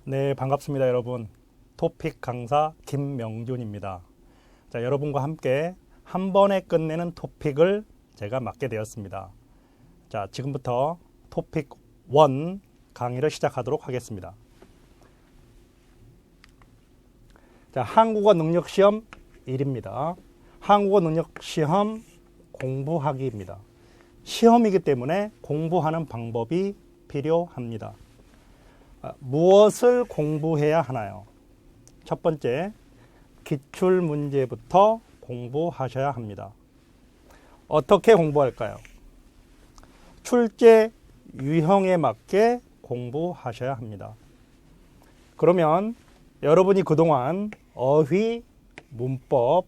네, 반갑습니다, 여러분. 토픽 강사 김명준입니다. 자, 여러분과 함께 한 번에 끝내는 토픽을 제가 맡게 되었습니다. 자, 지금부터 토픽 1 강의를 시작하도록 하겠습니다. 자, 한국어 능력 시험 1입니다. 한국어 능력 시험 공부하기입니다. 시험이기 때문에 공부하는 방법이 필요합니다. 무엇을 공부해야 하나요? 첫 번째, 기출 문제부터 공부하셔야 합니다. 어떻게 공부할까요? 출제 유형에 맞게 공부하셔야 합니다. 그러면 여러분이 그동안 어휘, 문법,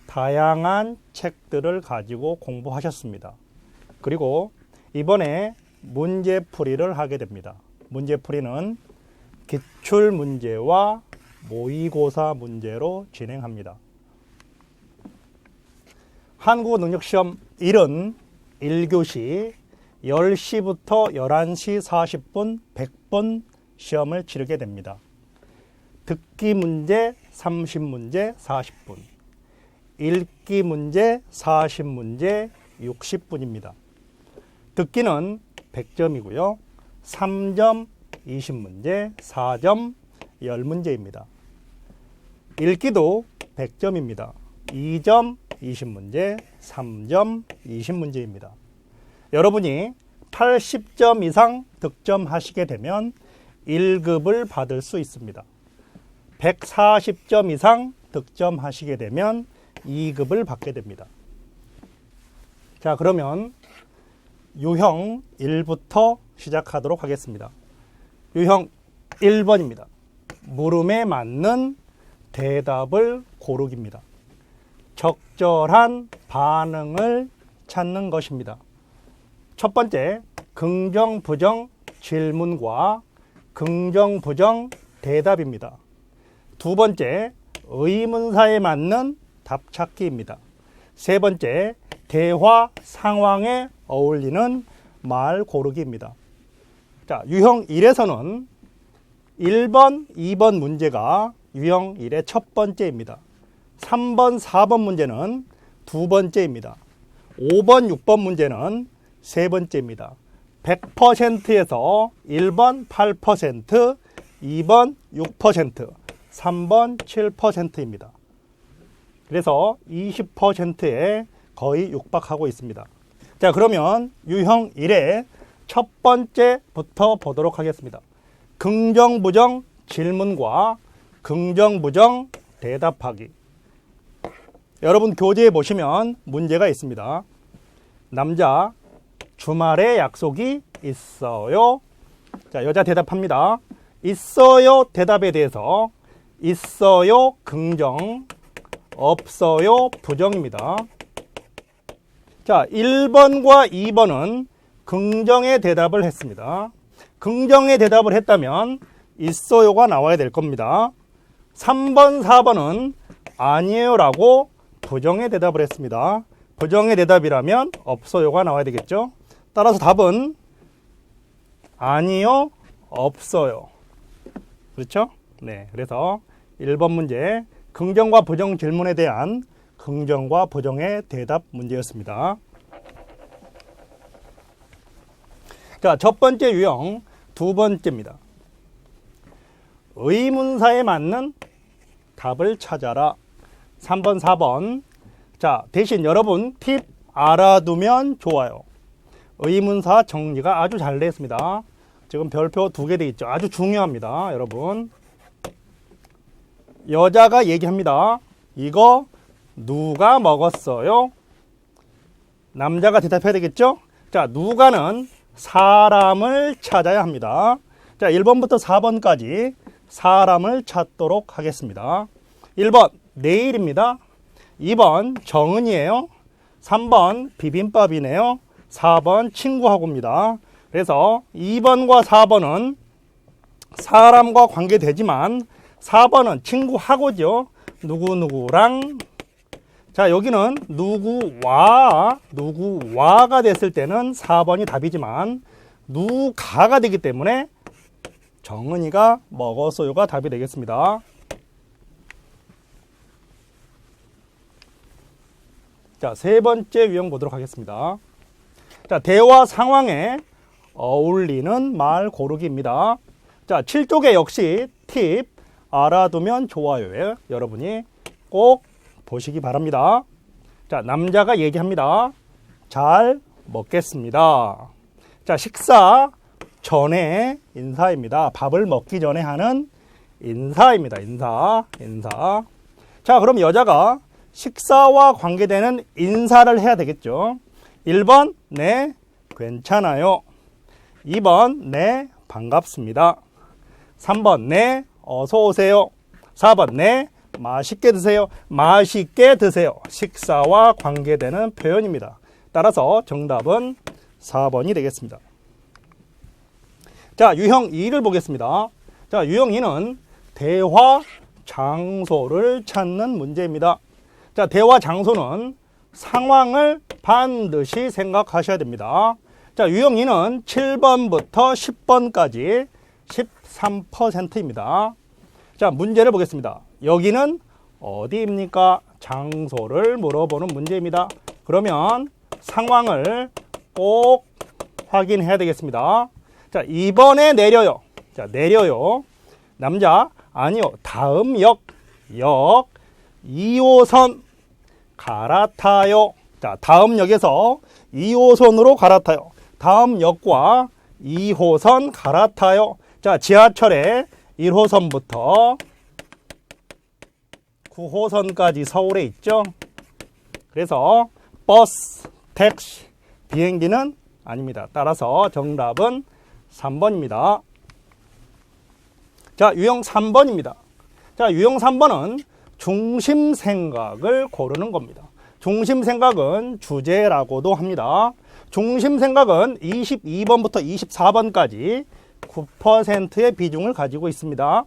다양한 책들을 가지고 공부하셨습니다. 그리고 이번에 문제풀이를 하게 됩니다. 문제풀이는 기출 문제와 모의고사 문제로 진행합니다. 한국어 능력 시험 1은 1교시 10시부터 11시 40분 100분 시험을 치르게 됩니다. 듣기 문제 30문제 40분, 읽기 문제 40문제 60분입니다. 듣기는 100점이고요. 3점 20문제, 4점 10문제입니다. 읽기도 100점입니다. 2점 20문제, 3점 20문제입니다. 여러분이 80점 이상 득점하시게 되면 1급을 받을 수 있습니다. 140점 이상 득점하시게 되면 2급을 받게 됩니다. 자, 그러면 유형 1부터 시작하도록 하겠습니다. 유형 1번입니다. 물음에 맞는 대답을 고르기입니다. 적절한 반응을 찾는 것입니다. 첫 번째, 긍정, 부정 질문과 긍정, 부정 대답입니다. 두 번째, 의문사에 맞는 답 찾기입니다. 세 번째, 대화 상황에 어울리는 말 고르기입니다. 자, 유형 1에서는 1번, 2번 문제가 유형 1의 첫 번째입니다. 3번, 4번 문제는 두 번째입니다. 5번, 6번 문제는 세 번째입니다. 100%에서 1번 8%, 2번 6%, 3번 7%입니다. 그래서 20%에 거의 육박하고 있습니다. 자, 그러면 유형 1의 첫 번째부터 보도록 하겠습니다. 긍정, 부정 질문과 긍정, 부정 대답하기. 여러분 교재에 보시면 문제가 있습니다. 남자, 주말에 약속이 있어요. 자, 여자 대답합니다. 있어요 대답에 대해서 있어요 긍정, 없어요 부정입니다. 자, 1번과 2번은 긍정의 대답을 했습니다. 긍정의 대답을 했다면 있어요가 나와야 될 겁니다. 3번, 4번은 아니에요 라고 부정의 대답을 했습니다. 부정의 대답이라면 없어요가 나와야 되겠죠. 따라서 답은 아니요, 없어요. 그렇죠? 네, 그래서 1번 문제 긍정과 부정 질문에 대한 긍정과 부정의 대답 문제였습니다. 자, 첫 번째 유형 두 번째입니다. 의문사에 맞는 답을 찾아라. 3번, 4번. 자, 대신 여러분 팁 알아두면 좋아요. 의문사 정리가 아주 잘 되어 있습니다. 지금 별표 2개 되어 있죠. 아주 중요합니다, 여러분. 여자가 얘기합니다. 이거 누가 먹었어요? 남자가 대답해야 되겠죠? 자, 누가는 사람을 찾아야 합니다. 자, 1번부터 4번까지 사람을 찾도록 하겠습니다. 1번 내일입니다. 2번 정은이에요. 3번 비빔밥이네요. 4번 친구하고입니다. 그래서 2번과 4번은 사람과 관계되지만 4번은 친구하고죠. 누구누구랑. 자, 여기는 누구와가 됐을 때는 4번이 답이지만 누가가 되기 때문에 정은이가 먹었어요가 답이 되겠습니다. 자, 세 번째 유형 보도록 하겠습니다. 자, 대화 상황에 어울리는 말 고르기입니다. 자, 7쪽에 역시 팁 알아두면 좋아요에 여러분이 꼭 보시기 바랍니다. 자, 남자가 얘기합니다. 잘 먹겠습니다. 자, 식사 전에 인사입니다. 밥을 먹기 전에 하는 인사입니다. 인사. 자, 그럼 여자가 식사와 관계되는 인사를 해야 되겠죠. 1번, 네, 괜찮아요. 2번, 네, 반갑습니다. 3번, 네, 어서 오세요. 4번, 네, 맛있게 드세요. 맛있게 드세요. 식사와 관계되는 표현입니다. 따라서 정답은 4번이 되겠습니다. 자, 유형 2를 보겠습니다. 자, 유형 2는 대화 장소를 찾는 문제입니다. 자, 대화 장소는 상황을 반드시 생각하셔야 됩니다. 자, 유형 2는 7번부터 10번까지 13%입니다. 자, 문제를 보겠습니다. 여기는 어디입니까? 장소를 물어보는 문제입니다. 그러면 상황을 꼭 확인해야 되겠습니다. 자, 2번에 내려요. 자, 내려요. 남자, 아니요. 다음 역 2호선 갈아타요. 자, 다음 역에서 2호선으로 갈아타요. 다음 역과 2호선 갈아타요. 자, 지하철에 1호선부터 9호선까지 서울에 있죠. 그래서 버스, 택시, 비행기는 아닙니다. 따라서 정답은 3번입니다. 자, 유형 3번입니다. 자, 유형 3번은 중심 생각을 고르는 겁니다. 중심 생각은 주제라고도 합니다. 중심 생각은 22번부터 24번까지 9%의 비중을 가지고 있습니다.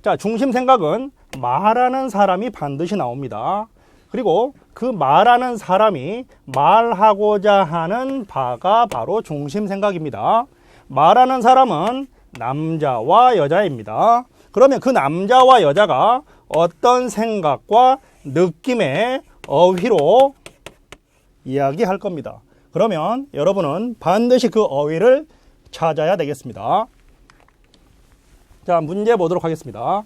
자, 중심 생각은 말하는 사람이 반드시 나옵니다. 그리고 그 말하는 사람이 말하고자 하는 바가 바로 중심 생각입니다. 말하는 사람은 남자와 여자입니다. 그러면 그 남자와 여자가 어떤 생각과 느낌의 어휘로 이야기할 겁니다. 그러면 여러분은 반드시 그 어휘를 찾아야 되겠습니다. 자, 문제 보도록 하겠습니다.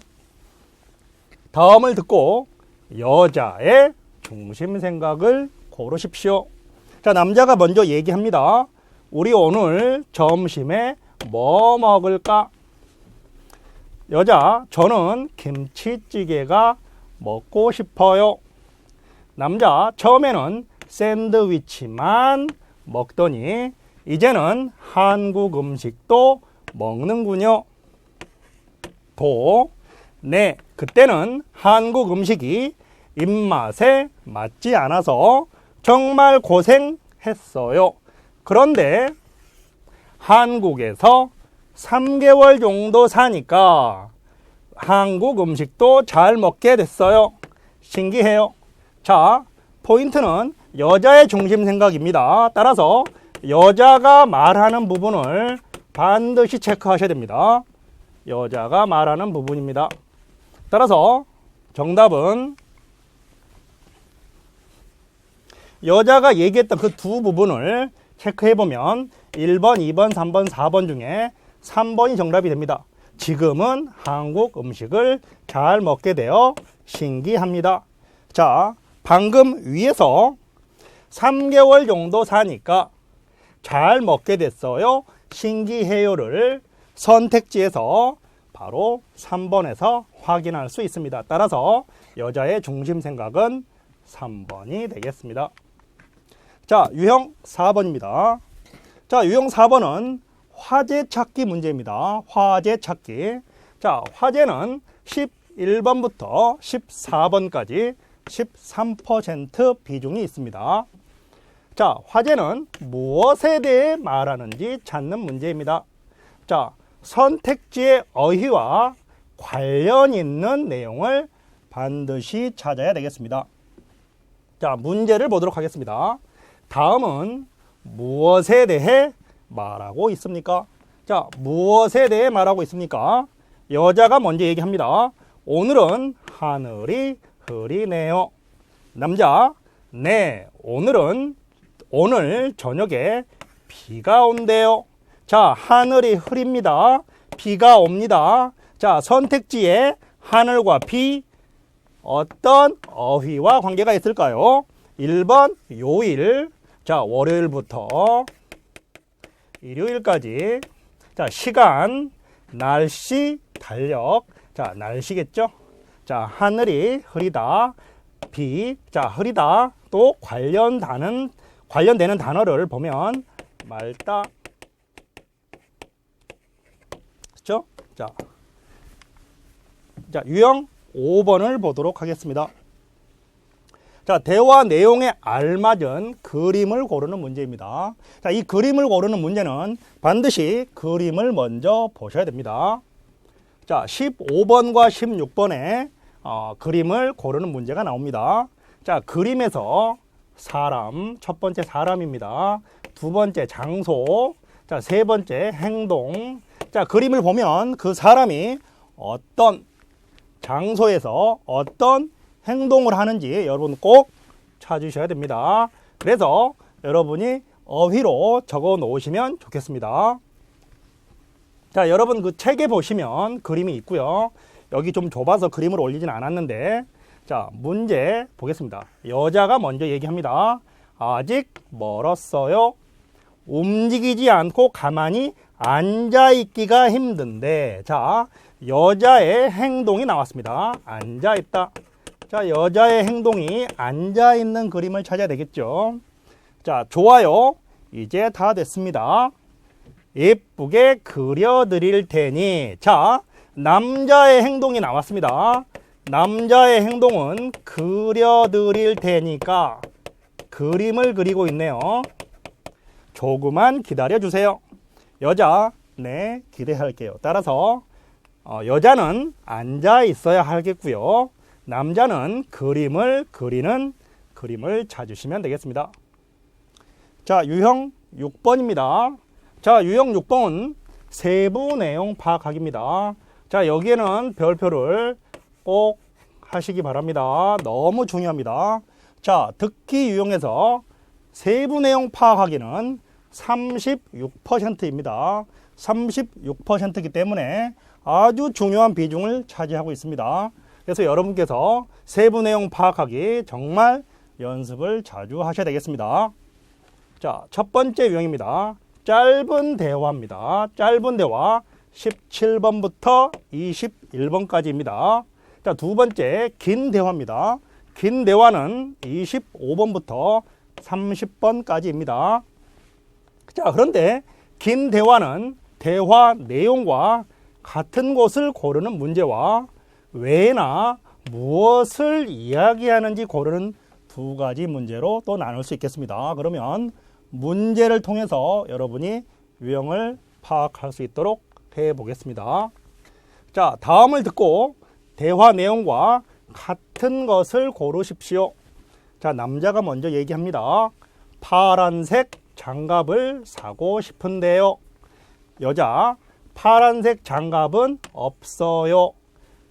다음을 듣고 여자의 중심 생각을 고르십시오. 자, 남자가 먼저 얘기합니다. 우리 오늘 점심에 뭐 먹을까? 여자, 저는 김치찌개가 먹고 싶어요. 남자, 처음에는 샌드위치만 먹더니 이제는 한국 음식도 먹는군요. 네, 그때는 한국 음식이 입맛에 맞지 않아서 정말 고생했어요. 그런데 한국에서 3개월 정도 사니까 한국 음식도 잘 먹게 됐어요. 신기해요. 자, 포인트는 여자의 중심 생각입니다. 따라서 여자가 말하는 부분을 반드시 체크하셔야 됩니다. 여자가 말하는 부분입니다. 따라서 정답은 여자가 얘기했던 그 두 부분을 체크해보면 1번, 2번, 3번, 4번 중에 3번이 정답이 됩니다. 지금은 한국 음식을 잘 먹게 되어 신기합니다. 자, 방금 위에서 3개월 정도 사니까 잘 먹게 됐어요. 신기해요를 선택지에서 바로 3번에서 확인할 수 있습니다. 따라서 여자의 중심 생각은 3번이 되겠습니다. 자, 유형 4번입니다. 자, 유형 4번은 화제 찾기 문제입니다. 화제 찾기. 자, 화제는 11번부터 14번까지 13% 비중이 있습니다. 자, 화제는 무엇에 대해 말하는지 찾는 문제입니다. 자, 선택지의 어휘와 관련 있는 내용을 반드시 찾아야 되겠습니다. 자, 문제를 보도록 하겠습니다. 다음은 무엇에 대해 말하고 있습니까? 자, 무엇에 대해 말하고 있습니까? 여자가 먼저 얘기합니다. 오늘은 하늘이 흐리네요. 남자, 네, 오늘 저녁에 비가 온대요. 자, 하늘이 흐립니다. 비가 옵니다. 자, 선택지에 하늘과 비, 어떤 어휘와 관계가 있을까요? 1번 요일, 자, 월요일부터 일요일까지. 자, 시간, 날씨, 달력. 자, 날씨겠죠? 자, 하늘이 흐리다, 비. 자, 흐리다. 또 관련되는 단어를 보면 맑다. 그렇죠? 자, 유형 5번을 보도록 하겠습니다. 자, 대화 내용에 알맞은 그림을 고르는 문제입니다. 자, 이 그림을 고르는 문제는 반드시 그림을 먼저 보셔야 됩니다. 자, 15번과 16번에 그림을 고르는 문제가 나옵니다. 자, 그림에서 사람, 첫 번째 사람입니다. 두 번째 장소, 자, 세 번째 행동. 자, 그림을 보면 그 사람이 어떤 장소에서 어떤 행동을 하는지 여러분 꼭 찾으셔야 됩니다. 그래서 여러분이 어휘로 적어 놓으시면 좋겠습니다. 자, 여러분 그 책에 보시면 그림이 있고요. 여기 좀 좁아서 그림을 올리진 않았는데, 자, 문제 보겠습니다. 여자가 먼저 얘기합니다. 아직 멀었어요. 움직이지 않고 가만히 앉아있기가 힘든데. 자, 여자의 행동이 나왔습니다. 앉아있다. 자, 여자의 행동이 앉아있는 그림을 찾아야 되겠죠. 자, 좋아요. 이제 다 됐습니다. 예쁘게 그려드릴 테니. 자, 남자의 행동이 나왔습니다. 남자의 행동은 그려드릴 테니까 그림을 그리고 있네요. 조금만 기다려주세요. 여자, 네, 기대할게요. 따라서 여자는 앉아 있어야 하겠고요. 남자는 그림을 그리는 그림을 찾으시면 되겠습니다. 자, 유형 6번입니다. 자, 유형 6번 세부 내용 파악하기입니다. 자, 여기에는 별표를 꼭 하시기 바랍니다. 너무 중요합니다. 자, 듣기 유형에서 세부 내용 파악하기는 36%입니다. 36%이기 때문에 아주 중요한 비중을 차지하고 있습니다. 그래서 여러분께서 세부 내용 파악하기 정말 연습을 자주 하셔야 되겠습니다. 자, 첫 번째 유형입니다. 짧은 대화입니다. 짧은 대화 17번부터 21번까지입니다. 자, 두 번째 긴 대화입니다. 긴 대화는 25번부터 30번까지입니다. 자, 그런데 긴 대화는 대화 내용과 같은 것을 고르는 문제와 왜나 무엇을 이야기하는지 고르는 두 가지 문제로 또 나눌 수 있겠습니다. 그러면 문제를 통해서 여러분이 유형을 파악할 수 있도록 해보겠습니다. 자, 다음을 듣고 대화 내용과 같은 것을 고르십시오. 자, 남자가 먼저 얘기합니다. 파란색 장갑을 사고 싶은데요. 여자, 파란색 장갑은 없어요.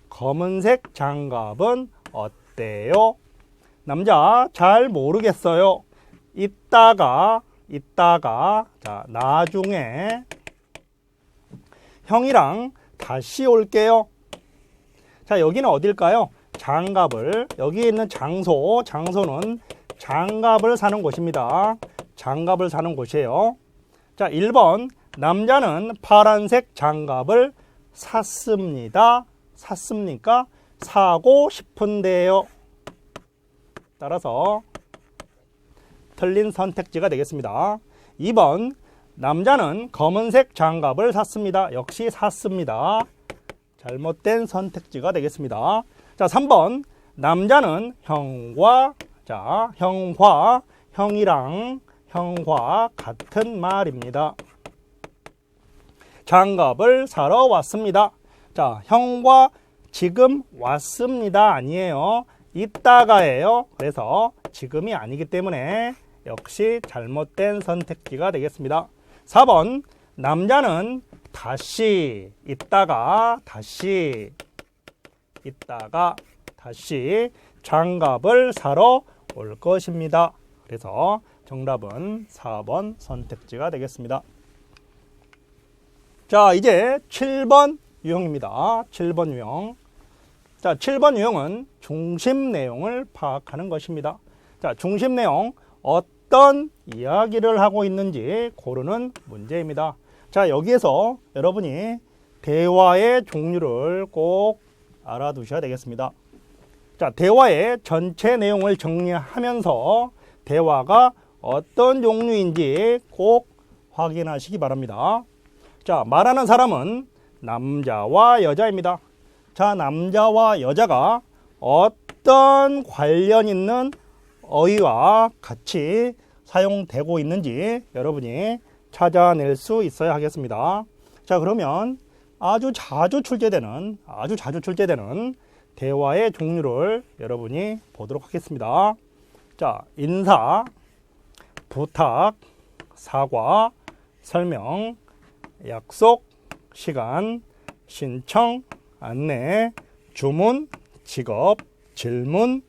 검은색 장갑은 어때요? 남자, 잘 모르겠어요. 이따가, 자, 나중에 형이랑 다시 올게요. 자, 여기는 어딜까요? 장갑을, 여기 있는 장소는 장갑을 사는 곳입니다. 장갑을 사는 곳이에요. 자, 1번, 남자는 파란색 장갑을 샀습니다. 샀습니까? 사고 싶은데요. 따라서 틀린 선택지가 되겠습니다. 2번, 남자는 검은색 장갑을 샀습니다. 역시 샀습니다. 잘못된 선택지가 되겠습니다. 자, 3번, 남자는 형과 같은 말입니다. 장갑을 사러 왔습니다. 자, 형과 지금 왔습니다 아니에요. 이따가예요. 그래서 지금이 아니기 때문에 역시 잘못된 선택지가 되겠습니다. 4번, 남자는 다시 있다가 다시 장갑을 사러 올 것입니다. 그래서 정답은 4번 선택지가 되겠습니다. 자, 이제 7번 유형입니다. 7번 유형. 자, 7번 유형은 중심 내용을 파악하는 것입니다. 자, 중심 내용, 어떤 이야기를 하고 있는지 고르는 문제입니다. 자, 여기에서 여러분이 대화의 종류를 꼭 알아두셔야 되겠습니다. 자, 대화의 전체 내용을 정리하면서 대화가 어떤 종류인지 꼭 확인하시기 바랍니다. 자, 말하는 사람은 남자와 여자입니다. 자, 남자와 여자가 어떤 관련 있는 어휘와 같이 사용되고 있는지 여러분이 찾아낼 수 있어야 하겠습니다. 자, 그러면 아주 자주 출제되는 대화의 종류를 여러분이 보도록 하겠습니다. 자, 인사, 부탁, 사과, 설명, 약속, 시간, 신청, 안내, 주문, 직업, 질문,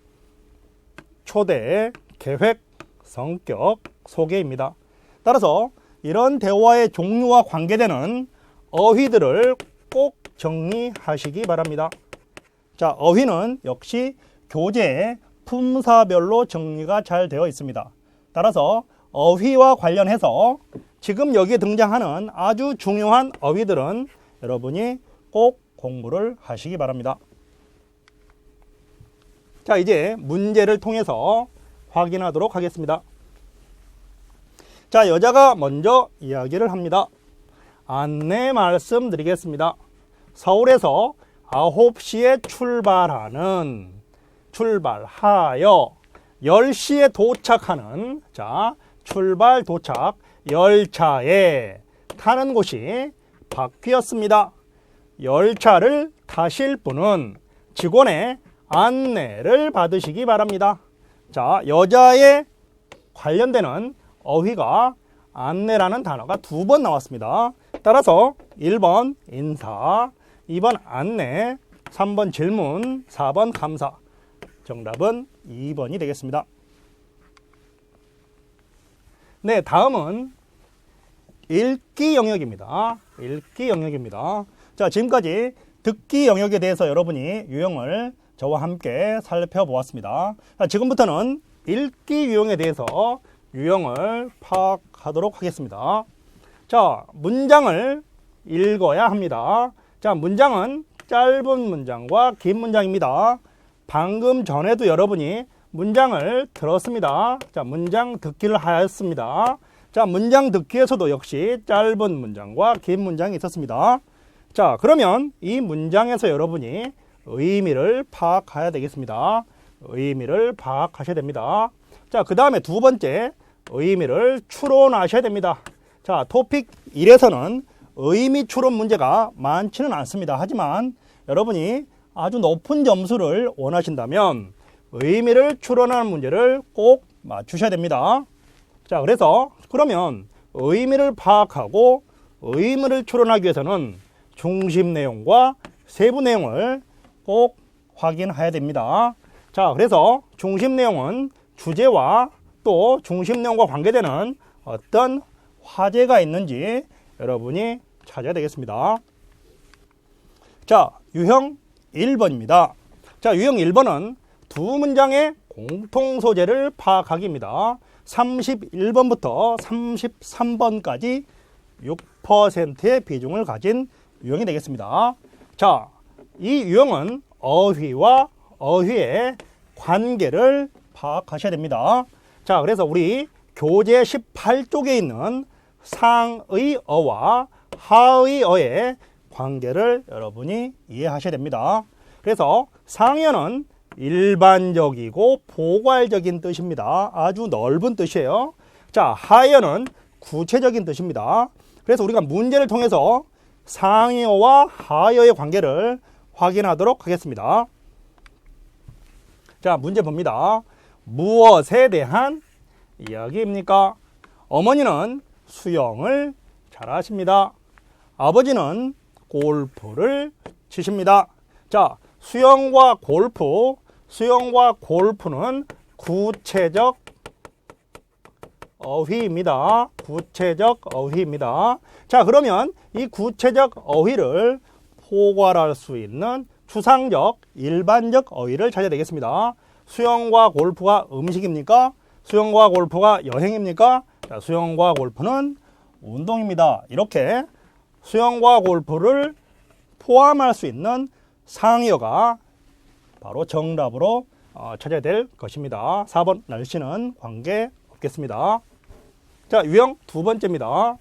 초대, 계획, 성격, 소개입니다. 따라서 이런 대화의 종류와 관계되는 어휘들을 꼭 정리하시기 바랍니다. 자, 어휘는 역시 교재 품사별로 정리가 잘 되어 있습니다. 따라서 어휘와 관련해서 지금 여기에 등장하는 아주 중요한 어휘들은 여러분이 꼭 공부를 하시기 바랍니다. 자, 이제 문제를 통해서 확인하도록 하겠습니다. 자, 여자가 먼저 이야기를 합니다. 안내 말씀드리겠습니다. 서울에서 9시에 출발하여 10시에 도착하는, 자, 출발 도착 열차에 타는 곳이 바뀌었습니다. 열차를 타실 분은 직원의 안내를 받으시기 바랍니다. 자, 여자에 관련되는 어휘가 안내라는 단어가 2번 나왔습니다. 따라서 1번 인사, 2번 안내, 3번 질문, 4번 감사. 정답은 2번이 되겠습니다. 네, 다음은 읽기 영역입니다. 읽기 영역입니다. 자, 지금까지 듣기 영역에 대해서 여러분이 유형을 저와 함께 살펴보았습니다. 자, 지금부터는 읽기 유형에 대해서 유형을 파악하도록 하겠습니다. 자, 문장을 읽어야 합니다. 자, 문장은 짧은 문장과 긴 문장입니다. 방금 전에도 여러분이 문장을 들었습니다. 자, 문장 듣기를 하였습니다. 자, 문장 듣기에서도 역시 짧은 문장과 긴 문장이 있었습니다. 자, 그러면 이 문장에서 여러분이 의미를 파악해야 되겠습니다. 의미를 파악하셔야 됩니다. 자, 그 다음에 두 번째, 의미를 추론하셔야 됩니다. 자, 토픽 1에서는 의미 추론 문제가 많지는 않습니다. 하지만 여러분이 아주 높은 점수를 원하신다면 의미를 추론하는 문제를 꼭 맞추셔야 됩니다. 자, 그래서 그러면 의미를 파악하고 의미를 추론하기 위해서는 중심 내용과 세부 내용을 꼭 확인해야 됩니다. 자, 그래서 중심 내용은 주제와 또 중심 내용과 관계되는 어떤 화제가 있는지 여러분이 찾아야 되겠습니다. 자, 유형 1번입니다. 자, 유형 1번은 두 문장의 공통 소재를 파악하기입니다. 31번부터 33번까지 6%의 비중을 가진 유형이 되겠습니다. 자, 이 유형은 어휘와 어휘의 관계를 파악하셔야 됩니다. 자, 그래서 우리 교재 18쪽에 있는 상의어와 하의어의 관계를 여러분이 이해하셔야 됩니다. 그래서 상의어는 일반적이고 포괄적인 뜻입니다. 아주 넓은 뜻이에요. 자, 하의어는 구체적인 뜻입니다. 그래서 우리가 문제를 통해서 상의어와 하의어의 관계를 확인하도록 하겠습니다. 자, 문제 봅니다. 무엇에 대한 이야기입니까? 어머니는 수영을 잘하십니다. 아버지는 골프를 치십니다. 자, 수영과 골프는 구체적 어휘입니다. 구체적 어휘입니다. 자, 그러면 이 구체적 어휘를 포괄할 수 있는 추상적, 일반적 어휘를 찾아야 되겠습니다. 수영과 골프가 음식입니까? 수영과 골프가 여행입니까? 자, 수영과 골프는 운동입니다. 이렇게 수영과 골프를 포함할 수 있는 상의어가 바로 정답으로 찾아야 될 것입니다. 4번 날씨는 관계 없겠습니다. 자, 유형 두 번째입니다.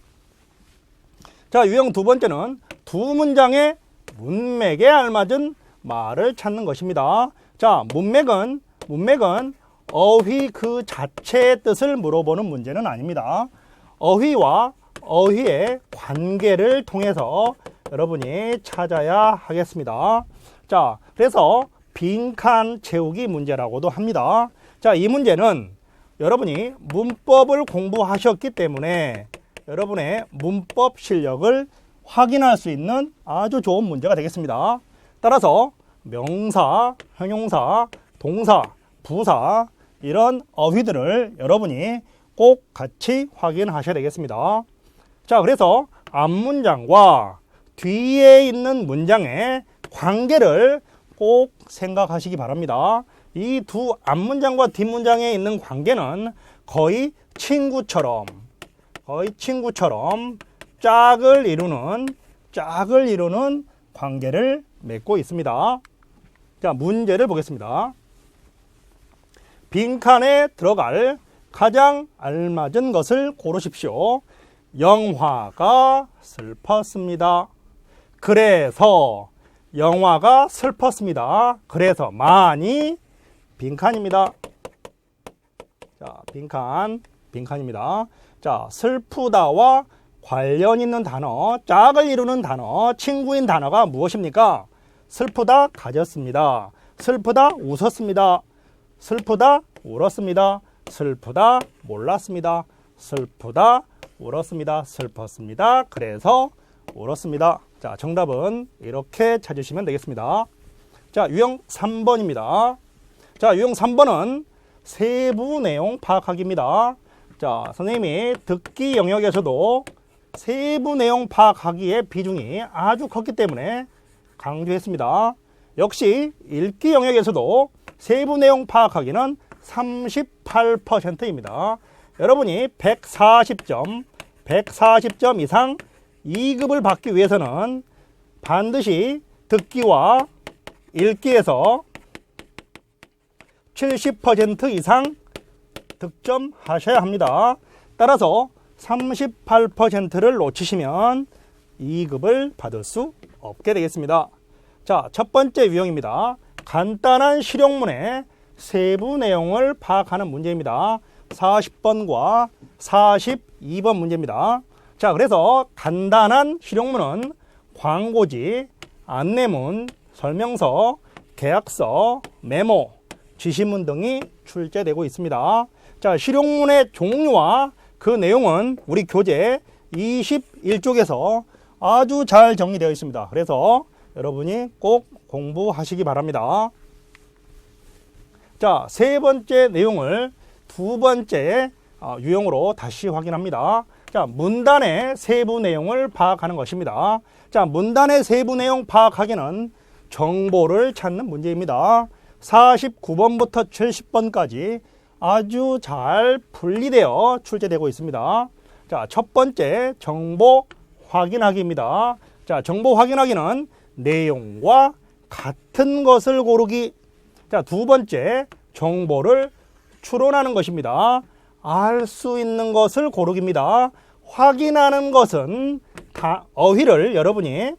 자, 유형 두 번째는 두 문장의 문맥에 알맞은 말을 찾는 것입니다. 자, 문맥은 어휘 그 자체의 뜻을 물어보는 문제는 아닙니다. 어휘와 어휘의 관계를 통해서 여러분이 찾아야 하겠습니다. 자, 그래서 빈칸 채우기 문제라고도 합니다. 자, 이 문제는 여러분이 문법을 공부하셨기 때문에 여러분의 문법 실력을 확인할 수 있는 아주 좋은 문제가 되겠습니다. 따라서 명사, 형용사, 동사, 부사 이런 어휘들을 여러분이 꼭 같이 확인하셔야 되겠습니다. 자, 그래서 앞문장과 뒤에 있는 문장의 관계를 꼭 생각하시기 바랍니다. 이 두 앞문장과 뒷문장에 있는 관계는 거의 친구처럼 짝을 이루는 관계를 맺고 있습니다. 자, 문제를 보겠습니다. 빈칸에 들어갈 가장 알맞은 것을 고르십시오. 영화가 슬펐습니다. 그래서 영화가 슬펐습니다. 그래서 많이 빈칸입니다. 자, 빈칸입니다. 자, 슬프다와 관련 있는 단어, 짝을 이루는 단어, 친구인 단어가 무엇입니까? 슬프다 가졌습니다. 슬프다 웃었습니다. 슬프다 울었습니다. 슬프다 몰랐습니다. 슬프다 울었습니다. 슬펐습니다. 그래서 울었습니다. 자, 정답은 이렇게 찾으시면 되겠습니다. 자, 유형 3번입니다. 자, 유형 3번은 세부 내용 파악하기입니다. 자, 선생님이 듣기 영역에서도 세부 내용 파악하기의 비중이 아주 컸기 때문에 강조했습니다. 역시 읽기 영역에서도 세부 내용 파악하기는 38%입니다. 여러분이 140점 이상 2급을 받기 위해서는 반드시 듣기와 읽기에서 70% 이상 득점하셔야 합니다. 따라서 38%를 놓치시면 2급을 받을 수 없게 되겠습니다. 자, 첫 번째 유형입니다. 간단한 실용문의 세부 내용을 파악하는 문제입니다. 40번과 42번 문제입니다. 자, 그래서 간단한 실용문은 광고지, 안내문, 설명서, 계약서, 메모, 지시문 등이 출제되고 있습니다. 자, 실용문의 종류와 그 내용은 우리 교재 21쪽에서 아주 잘 정리되어 있습니다. 그래서 여러분이 꼭 공부하시기 바랍니다. 자, 세 번째 내용을 두 번째 유형으로 다시 확인합니다. 자, 문단의 세부 내용을 파악하는 것입니다. 자, 문단의 세부 내용 파악하기는 정보를 찾는 문제입니다. 49번부터 70번까지 아주 잘 분리되어 출제되고 있습니다. 자, 첫 번째 정보 확인하기입니다. 자, 정보 확인하기는 내용과 같은 것을 고르기. 자, 두 번째 정보를 추론하는 것입니다. 알 수 있는 것을 고르기입니다. 확인하는 것은 어휘를 여러분이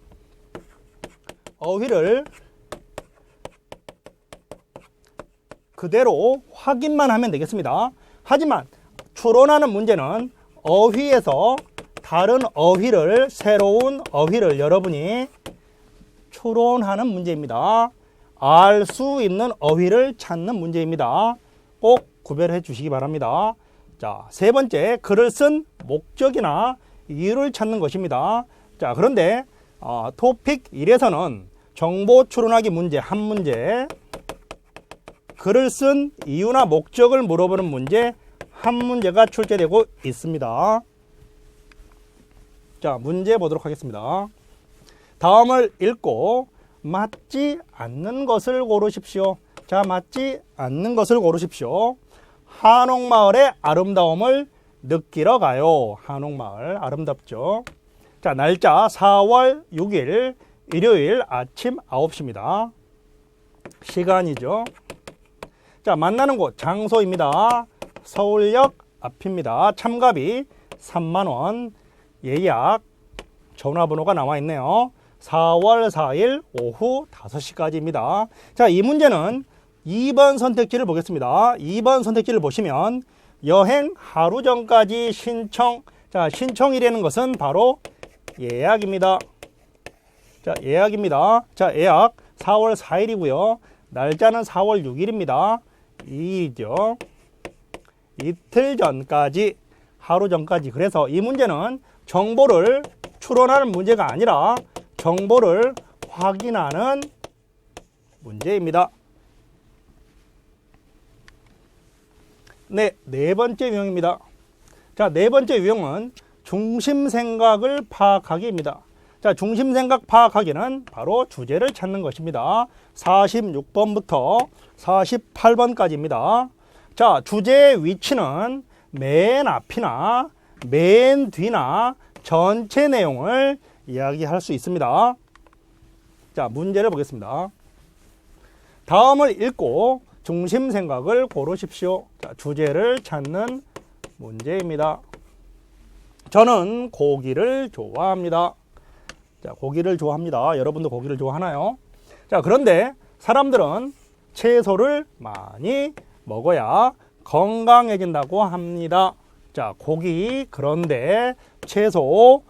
그대로 확인만 하면 되겠습니다. 하지만 추론하는 문제는 어휘에서 다른 어휘를, 새로운 어휘를 여러분이 추론하는 문제입니다. 알 수 있는 어휘를 찾는 문제입니다. 꼭 구별해 주시기 바랍니다. 자, 세 번째, 글을 쓴 목적이나 이유를 찾는 것입니다. 자, 그런데 토픽 1에서는 정보 추론하기 문제 한 문제, 글을 쓴 이유나 목적을 물어보는 문제 한 문제가 출제되고 있습니다. 자, 문제 보도록 하겠습니다. 다음을 읽고 맞지 않는 것을 고르십시오. 자, 맞지 않는 것을 고르십시오. 한옥마을의 아름다움을 느끼러 가요. 한옥마을 아름답죠. 자, 날짜 4월 6일 일요일 아침 9시입니다. 시간이죠. 자, 만나는 곳 장소입니다. 서울역 앞입니다. 참가비 3만원, 예약 전화번호가 나와 있네요. 4월 4일 오후 5시까지입니다. 자, 이 문제는 2번 선택지를 보겠습니다. 2번 선택지를 보시면 여행 하루 전까지 신청. 자, 신청이라는 것은 바로 예약입니다. 자, 예약입니다. 자, 예약 4월 4일이고요. 날짜는 4월 6일입니다. 2일이죠. 이틀 전까지, 하루 전까지. 그래서 이 문제는 정보를 추론하는 문제가 아니라 정보를 확인하는 문제입니다. 네, 네 번째 유형입니다. 자, 네 번째 유형은 중심 생각을 파악하기입니다. 자, 중심 생각 파악하기는 바로 주제를 찾는 것입니다. 46번부터 48번까지입니다. 자, 주제의 위치는 맨 앞이나 맨 뒤나 전체 내용을 이야기할 수 있습니다. 자, 문제를 보겠습니다. 다음을 읽고 중심 생각을 고르십시오. 자, 주제를 찾는 문제입니다. 저는 고기를 좋아합니다. 자, 고기를 좋아합니다. 여러분도 고기를 좋아하나요? 자, 그런데 사람들은 채소를 많이 먹어야 건강해진다고 합니다. 자, 고기, 그런데 채소,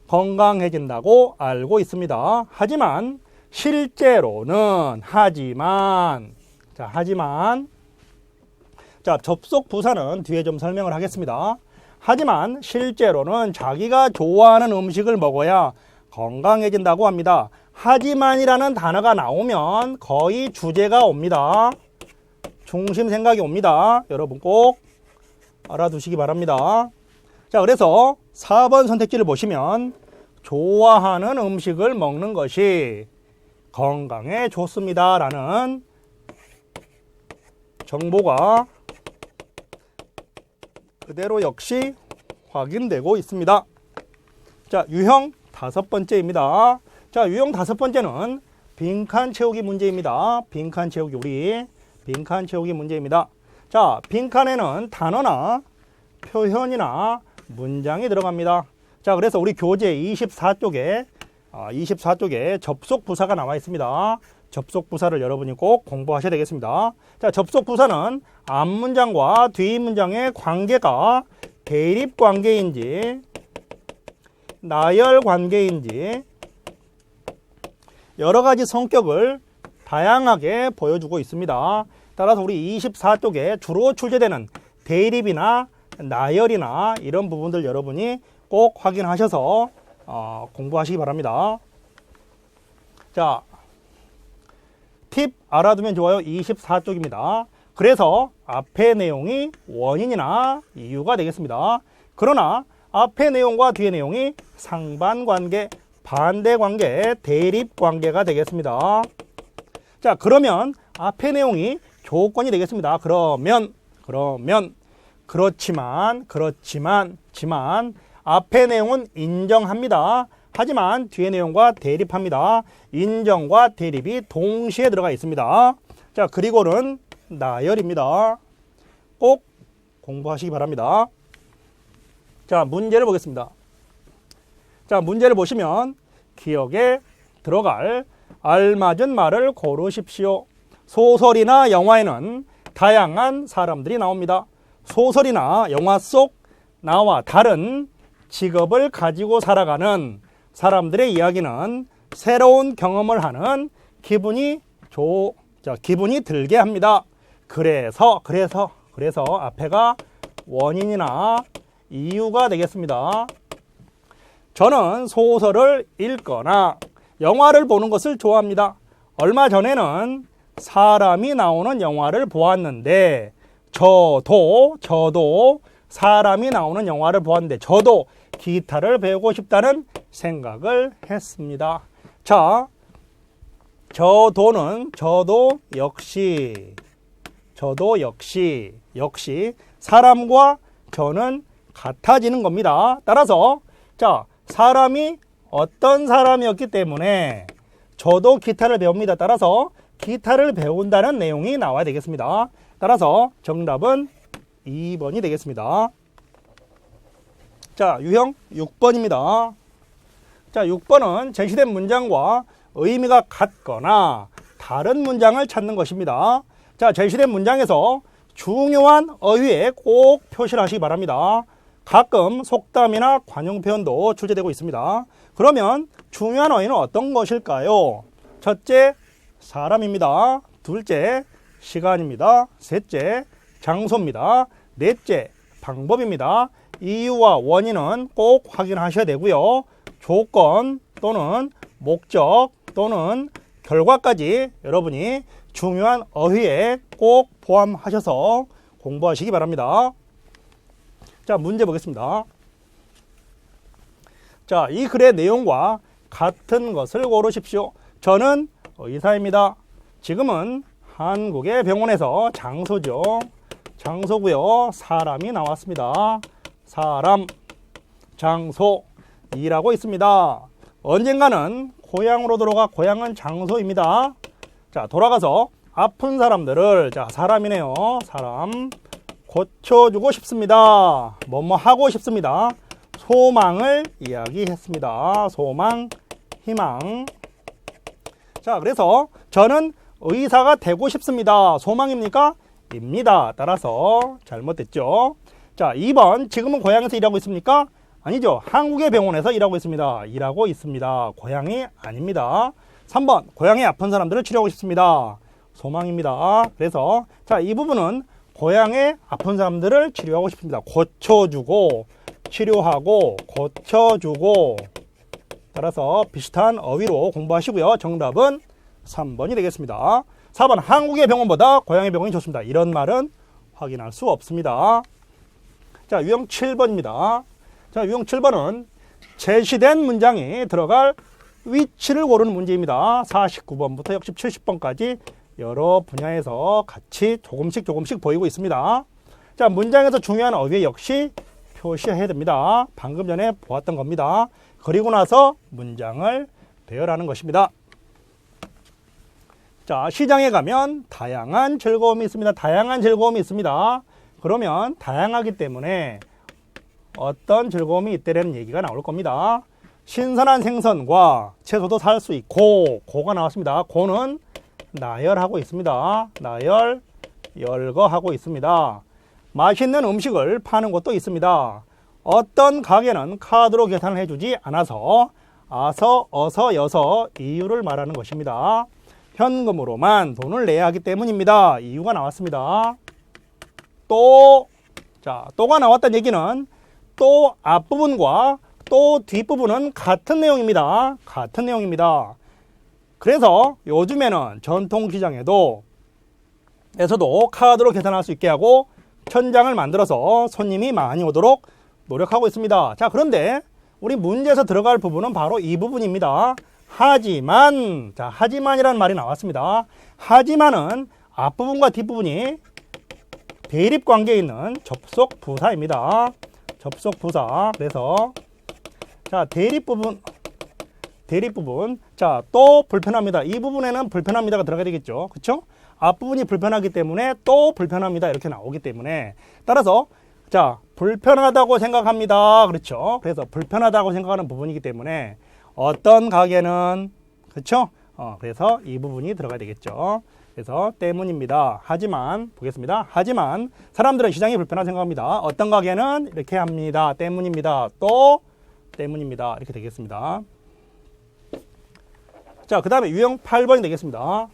건강해진다고 알고 있습니다. 하지만 실제로는 자, 접속 부사는 뒤에 좀 설명을 하겠습니다. 하지만 실제로는 자기가 좋아하는 음식을 먹어야 건강해진다고 합니다. 하지만이라는 단어가 나오면 거의 주제가 옵니다. 중심 생각이 옵니다. 여러분 꼭 알아두시기 바랍니다. 자, 그래서 4번 선택지를 보시면 좋아하는 음식을 먹는 것이 건강에 좋습니다 라는 정보가 그대로 역시 확인되고 있습니다. 자, 유형 5번째입니다. 자, 유형 5번째는 빈칸 채우기 문제입니다. 빈칸 채우기 문제입니다. 자, 빈칸에는 단어나 표현이나 문장이 들어갑니다. 자, 그래서 우리 교재 24쪽에 접속 부사가 나와 있습니다. 접속 부사를 여러분이 꼭 공부하셔야 되겠습니다. 자, 접속 부사는 앞 문장과 뒤 문장의 관계가 대립 관계인지 나열 관계인지 여러 가지 성격을 다양하게 보여주고 있습니다. 따라서 우리 24쪽에 주로 출제되는 대립이나 나열이나 이런 부분들 여러분이 꼭 확인하셔서 공부하시기 바랍니다. 자, 팁 알아두면 좋아요. 24쪽입니다. 그래서 앞의 내용이 원인이나 이유가 되겠습니다. 그러나 앞의 내용과 뒤의 내용이 상반관계, 반대관계, 대립관계가 되겠습니다. 자, 그러면 앞의 내용이 조건이 되겠습니다. 그렇지만 앞의 내용은 인정합니다. 하지만 뒤의 내용과 대립합니다. 인정과 대립이 동시에 들어가 있습니다. 자, 그리고는 나열입니다. 꼭 공부하시기 바랍니다. 자, 문제를 보겠습니다. 자, 문제를 보시면 기억에 들어갈 알맞은 말을 고르십시오. 소설이나 영화에는 다양한 사람들이 나옵니다. 소설이나 영화 속 나와 다른 직업을 가지고 살아가는 사람들의 이야기는 새로운 경험을 하는 기분이 들게 합니다. 그래서 앞에가 원인이나 이유가 되겠습니다. 저는 소설을 읽거나 영화를 보는 것을 좋아합니다. 얼마 전에는 사람이 나오는 영화를 보았는데 저도 사람이 나오는 영화를 보았는데 저도 기타를 배우고 싶다는 생각을 했습니다. 자, 저도 역시 사람과 저는 같아지는 겁니다. 따라서 자, 사람이 어떤 사람이었기 때문에 저도 기타를 배웁니다. 따라서 기타를 배운다는 내용이 나와야 되겠습니다. 따라서 정답은 2번이 되겠습니다. 자, 유형 6번입니다. 자, 6번은 제시된 문장과 의미가 같거나 다른 문장을 찾는 것입니다. 자, 제시된 문장에서 중요한 어휘에 꼭 표시를 하시기 바랍니다. 가끔 속담이나 관용 표현도 출제되고 있습니다. 그러면 중요한 어휘는 어떤 것일까요? 첫째, 사람입니다. 둘째, 시간입니다. 셋째, 장소입니다. 넷째, 방법입니다. 이유와 원인은 꼭 확인하셔야 되고요. 조건 또는 목적 또는 결과까지 여러분이 중요한 어휘에 꼭 포함하셔서 공부하시기 바랍니다. 자, 문제 보겠습니다. 자, 이 글의 내용과 같은 것을 고르십시오. 저는 의사입니다. 지금은 한국의 병원에서 장소고요. 사람이 나왔습니다. 사람, 장소, 이라고 있습니다. 언젠가는 고향으로 돌아가 고향은 장소입니다. 자, 돌아가서 아픈 사람들을, 자, 사람이네요. 사람, 고쳐주고 싶습니다. 뭐뭐 하고 싶습니다. 소망을 이야기했습니다. 소망, 희망. 자, 그래서 저는 의사가 되고 싶습니다. 소망입니까? 입니다. 따라서 잘못됐죠. 자, 2번, 지금은 고향에서 일하고 있습니까? 아니죠. 한국의 병원에서 일하고 있습니다. 일하고 있습니다. 고향이 아닙니다. 3번, 고향에 아픈 사람들을 치료하고 싶습니다. 소망입니다. 그래서 자, 이 부분은 고향에 아픈 사람들을 치료하고 싶습니다. 고쳐주고, 치료하고, 고쳐주고. 따라서 비슷한 어휘로 공부하시고요. 정답은 3번이 되겠습니다. 4번, 한국의 병원보다 고향의 병원이 좋습니다. 이런 말은 확인할 수 없습니다. 자, 유형 7번입니다. 자, 유형 7번은 제시된 문장이 들어갈 위치를 고르는 문제입니다. 49번부터 역시 70번까지 여러 분야에서 같이 조금씩 보이고 있습니다. 자, 문장에서 중요한 어휘 역시 표시해야 됩니다. 방금 전에 보았던 겁니다. 그리고 나서 문장을 배열하는 것입니다. 자, 시장에 가면 다양한 즐거움이 있습니다. 다양한 즐거움이 있습니다. 그러면 다양하기 때문에 어떤 즐거움이 있다는 얘기가 나올 겁니다. 신선한 생선과 채소도 살 수 있고, 고가 나왔습니다. 고는 나열하고 있습니다. 나열, 열거하고 있습니다. 맛있는 음식을 파는 곳도 있습니다. 어떤 가게는 카드로 계산을 해주지 않아서 어서, 여서 이유를 말하는 것입니다. 현금으로만 돈을 내야 하기 때문입니다. 이유가 나왔습니다. 또가 나왔다는 얘기는 또 앞부분과 또 뒷부분은 같은 내용입니다. 같은 내용입니다. 그래서 요즘에는 전통시장에서도 카드로 계산할 수 있게 하고 천장을 만들어서 손님이 많이 오도록 노력하고 있습니다. 자, 그런데 우리 문제에서 들어갈 부분은 바로 이 부분입니다. 하지만, 자, 하지만이라는 말이 나왔습니다. 하지만은 앞부분과 뒷부분이 대립관계에 있는 접속부사입니다. 접속부사. 그래서 자, 대립부분. 자, 또 불편합니다. 이 부분에는 불편합니다가 들어가야 되겠죠. 그렇죠? 앞부분이 불편하기 때문에 또 불편합니다. 이렇게 나오기 때문에 따라서 자, 불편하다고 생각합니다. 그렇죠? 그래서 불편하다고 생각하는 부분이기 때문에 어떤 가게는 그렇죠? 그래서 이 부분이 들어가야 되겠죠. 그래서 때문입니다. 하지만 보겠습니다. 하지만 사람들은 시장이 불편하다고 생각합니다. 어떤 가게는 이렇게 합니다. 때문입니다. 또 때문입니다. 이렇게 되겠습니다. 자, 그 다음에 유형 8번이 되겠습니다.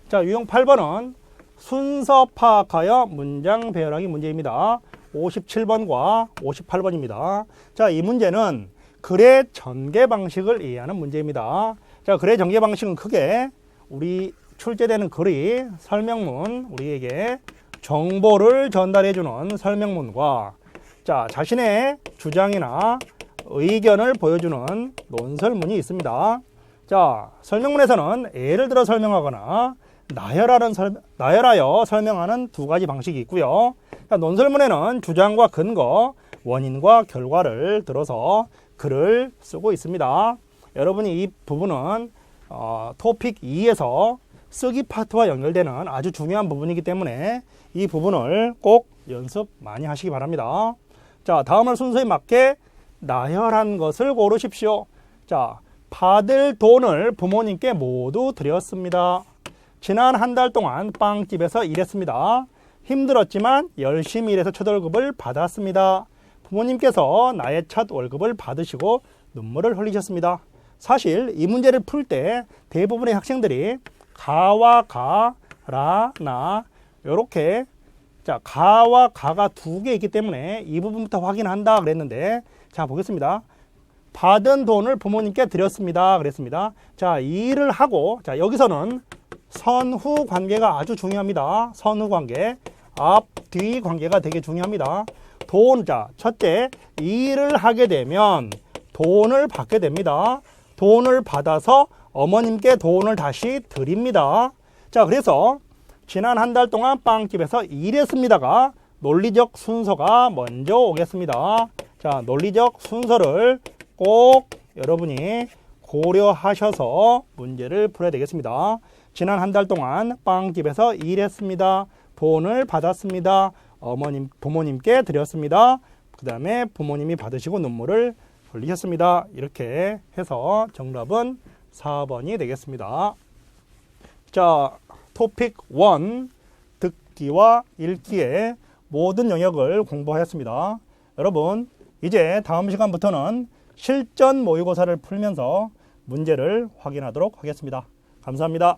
자, 유형 8번은 순서 파악하여 문장 배열하기 문제입니다. 57번과 58번입니다. 자, 이 문제는 글의 전개 방식을 이해하는 문제입니다. 자, 글의 전개 방식은 크게 우리 출제되는 글이 설명문, 우리에게 정보를 전달해주는 설명문과 자, 자신의 주장이나 의견을 보여주는 논설문이 있습니다. 자, 설명문에서는 예를 들어 설명하거나 나열하여 설명하는 두 가지 방식이 있고요. 자, 논설문에는 주장과 근거, 원인과 결과를 들어서 글을 쓰고 있습니다. 여러분이 이 부분은 토픽 2에서 쓰기 파트와 연결되는 아주 중요한 부분이기 때문에 이 부분을 꼭 연습 많이 하시기 바랍니다. 자, 다음은 순서에 맞게 나열한 것을 고르십시오. 자, 받을 돈을 부모님께 모두 드렸습니다. 지난 한 달 동안 빵집에서 일했습니다. 힘들었지만 열심히 일해서 첫 월급을 받았습니다. 부모님께서 나의 첫 월급을 받으시고 눈물을 흘리셨습니다. 사실 이 문제를 풀 때 대부분의 학생들이 가와 가, 라, 나 이렇게 자, 가와 가가 두 개 있기 때문에 이 부분부터 확인한다 그랬는데 자, 보겠습니다. 받은 돈을 부모님께 드렸습니다 그랬습니다. 자, 이 일을 하고 자, 여기서는 선후 관계가 아주 중요합니다. 선후 관계, 앞, 뒤 관계가 되게 중요합니다. 돈, 자, 첫째, 이 일을 하게 되면 돈을 받게 됩니다. 돈을 받아서 어머님께 돈을 다시 드립니다. 자, 그래서 지난 한 달 동안 빵집에서 일했습니다가 논리적 순서가 먼저 오겠습니다. 자, 논리적 순서를 꼭 여러분이 고려하셔서 문제를 풀어야 되겠습니다. 지난 한 달 동안 빵집에서 일했습니다. 돈을 받았습니다. 부모님께 드렸습니다. 그 다음에 부모님이 받으시고 눈물을 흘리셨습니다. 이렇게 해서 정답은 4번이 되겠습니다. 자, 토픽 1 듣기와 읽기의 모든 영역을 공부하였습니다. 여러분, 이제 다음 시간부터는 실전 모의고사를 풀면서 문제를 확인하도록 하겠습니다. 감사합니다.